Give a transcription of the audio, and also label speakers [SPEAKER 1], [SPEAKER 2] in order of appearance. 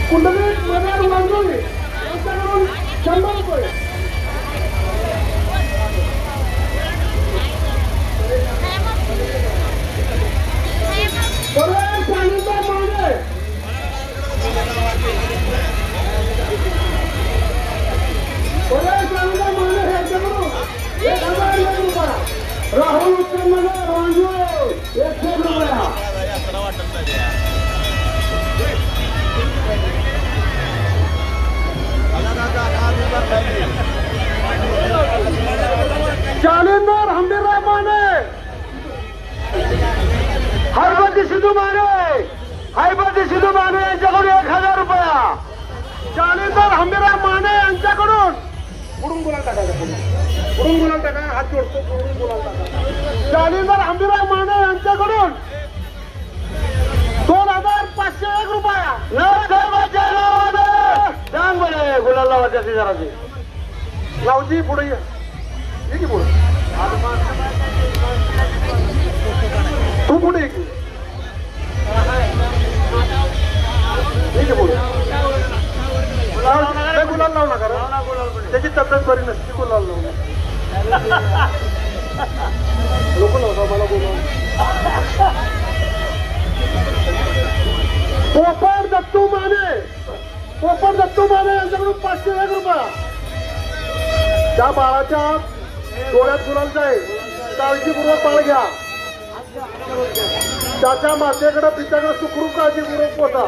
[SPEAKER 1] कुंडली मनार वांजोळी यांच्याकडून 100 रुपये. परेश अनिता माने यांच्याकडून 1001 रुपया. राहुल उत्तमनगर वांजोळी 100 रुपया. जालिंदर हंबीरराव माने हैबती सिद्धू माने यांच्याकडून 1000 रुपया. जालिंदर हंबीरराव माने यांच्याकडून पुढून बोलायला टाका हात जोडतो. पुढून बोलायला टाका. जालिंदर हंबीरराव माने यांच्याकडून 2501 रुपया. सांग बरे गुलाल लावायच्या जराची लावजी पुढे ये की पुढे तू पुढे की पुढे गुलाल लावू नका त्याची तब्येत बरी नसते. गुलाल लावू लोक लावता मला बोला. पोपट दत्तू माने यांच्याकडून 501 रुपया. त्या बाळाच्या डोळ्यात गुलाल जाईल काळजीपूर्वक बाळ घ्या. त्याच्या मातेकडे पित्याकडे सुखरूप काळजीपूर्वक पोचा.